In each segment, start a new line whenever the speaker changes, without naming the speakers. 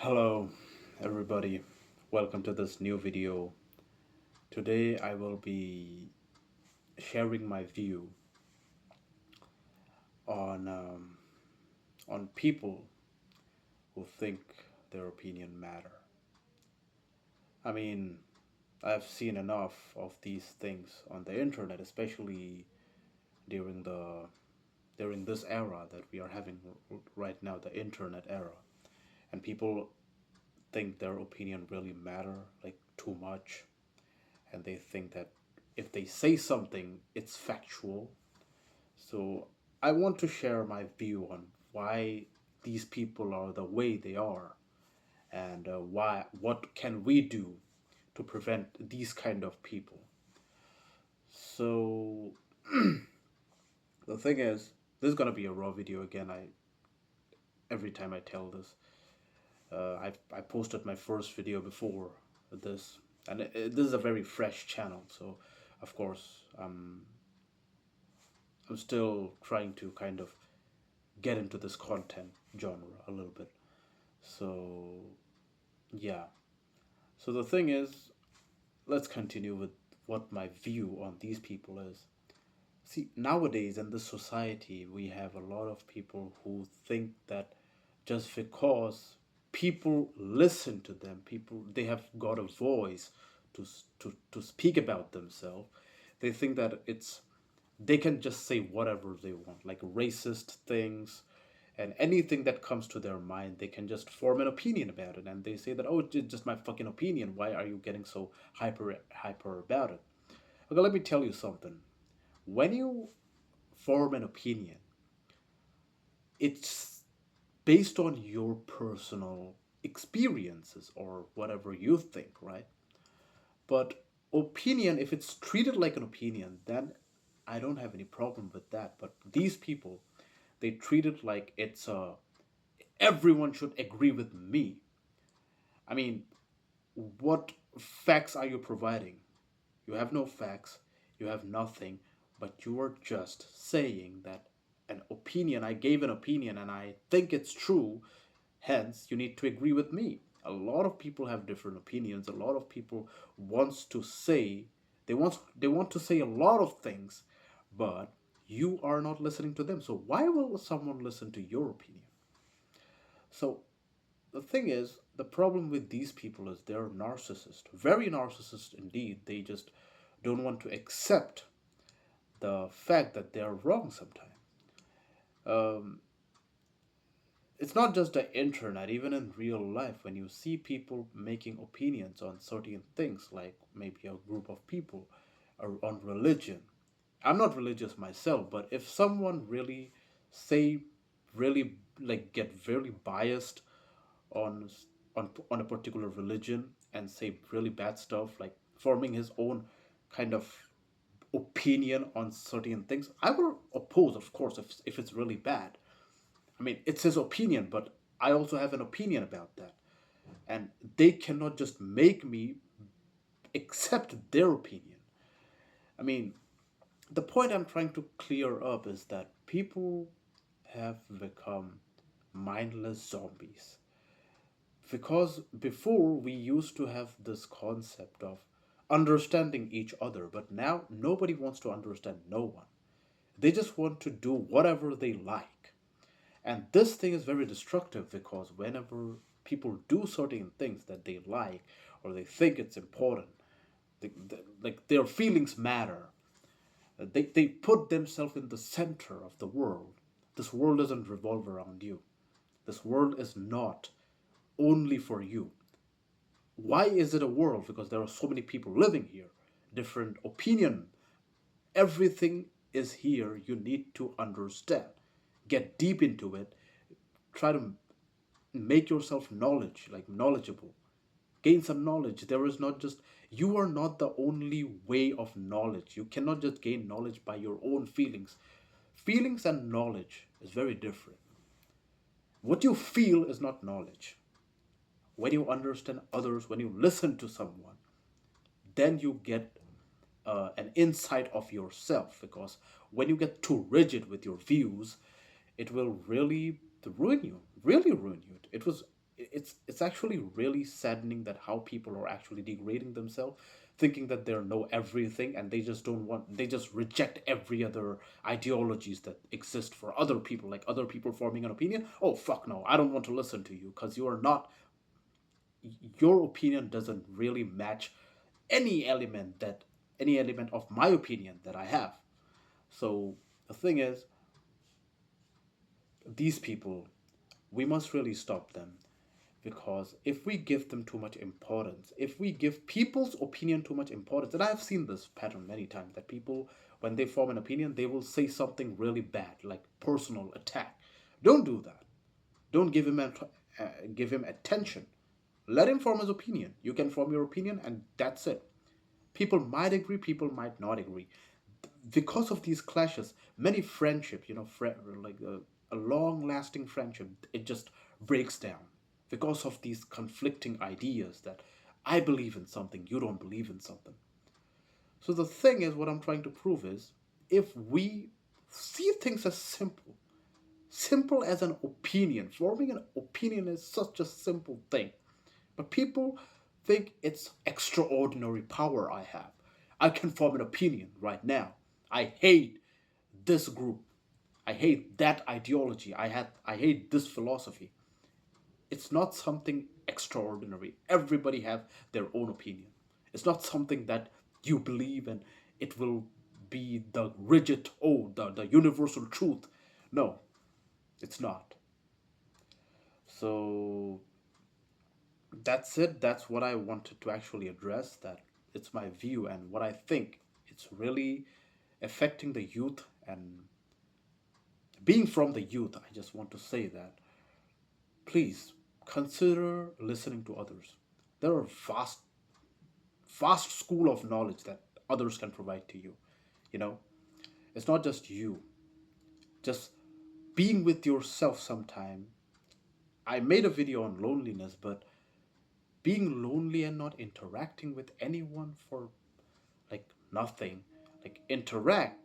Hello, everybody. Welcome to this new video. Today, I will be sharing my view on people who think their opinion matter. I mean, I've seen enough of these things on the internet, especially during the during this era that we are having right now, the internet era, and people think their opinion really matter like too much, and they think that if they say something, it's factual. So I want to share my view on why these people are the way they are, and why what can we do to prevent these kind of people. So the thing is, this is gonna be a raw video again. I every time I tell this, I posted my first video before this, and this is a very fresh channel. So of course, I'm still trying to kind of get into this content genre a little bit. So, yeah. So the thing is, let's continue with what my view on these people is. See, nowadays in this society, we have a lot of people who think that just because people listen to them, people they have got a voice to speak about themselves, they think that it's they can just say whatever they want, like racist things and anything that comes to their mind, they can just form an opinion about it. And they say that, oh, it's just my fucking opinion. Why are you getting so hyper about it? Okay, let me tell you something. When you form an opinion, it's based on your personal experiences or whatever you think, right? But opinion, if it's treated like an opinion, then I don't have any problem with that. But these people, they treat it like it's a everyone should agree with me. I mean, what facts are you providing? You have no facts, you have nothing, but you are just saying that an opinion, I gave an opinion and I think it's true, hence you need to agree with me. A lot of people have different opinions. A lot of people wants to say they want to say a lot of things, but you are not listening to them. So why will someone listen to your opinion? So the thing is, the problem with these people is they're narcissist, very narcissist indeed. They just don't want to accept the fact that they're wrong sometimes. Um, it's not just the internet, even in real life, when you see people making opinions on certain things, like maybe a group of people, or on religion. I'm not religious myself, but if someone really say, really like get very biased on on a particular religion and say really bad stuff, like forming his own kind of opinion on certain things, I will oppose, of course, if it's really bad. I mean, it's his opinion, but I also have an opinion about that. And they cannot just make me accept their opinion. I mean, the point I'm trying to clear up is that people have become mindless zombies. Because before we used to have this concept of understanding each other, but now nobody wants to understand no one. They just want to do whatever they like. And this thing is very destructive because whenever people do certain things that they like or they think it's important, like their feelings matter, they put themselves in the center of the world. This world doesn't revolve around you. This world is not only for you. Why is it a world? Because there are so many people living here, different opinion. Everything is here. You need to understand. Get deep into it. Try to make yourself knowledgeable. Gain some knowledge. There is not just you are not the only way of knowledge. You cannot just gain knowledge by your own feelings. Feelings and knowledge is very different. What you feel is not knowledge. When you understand others, when you listen to someone, then you get an insight of yourself. Because when you get too rigid with your views, it will really ruin you, really ruin you. It's it's actually really saddening that how people are actually degrading themselves, thinking that they know everything, and they just reject every other ideologies that exist for other people, like other people forming an opinion. Oh fuck no, I don't want to listen to you because you are not, your opinion doesn't really match any element that any element of my opinion that I have. So the thing is, these people, we must really stop them, because if we give them too much importance, if we give people's opinion too much importance, and I have seen this pattern many times, that people, when they form an opinion, they will say something really bad, like personal attack. Don't do that. Don't give him attention. Let him form his opinion. You can form your opinion, and that's it. People might agree, people might not agree. Because of these clashes, many friendship, like a long-lasting friendship, it just breaks down because of these conflicting ideas that I believe in something, you don't believe in something. So the thing is, what I'm trying to prove is, if we see things as simple, simple as an opinion, forming an opinion is such a simple thing, but people think it's extraordinary power I have. I can form an opinion right now. I hate this group. I hate that ideology. I hate this philosophy. It's not something extraordinary. Everybody have their own opinion. It's not something that you believe and it will be the rigid, the universal truth. No, it's not. So that's it. That's what I wanted to actually address. That it's my view and what I think. It's really affecting the youth, and being from the youth, I just want to say that please consider listening to others. There are vast school of knowledge that others can provide to you. You know, it's not just you. Just being with yourself sometime. I made a video on loneliness, but being lonely and not interacting with anyone for like nothing, like interact.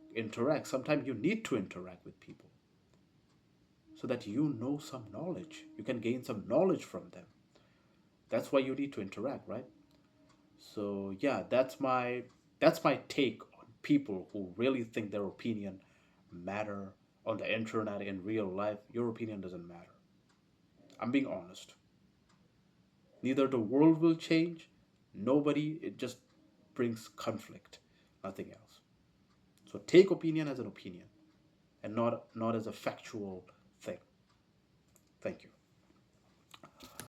Sometimes you need to interact with people so that you know some knowledge, you can gain some knowledge from them. That's why you need to interact, right? So yeah, that's my take on people who really think their opinion matter on the internet. In real life, your opinion doesn't matter. I'm being honest. Neither the world will change, nobody, it just brings conflict, nothing else. So take opinion as an opinion and not as a factual thing. Thank you.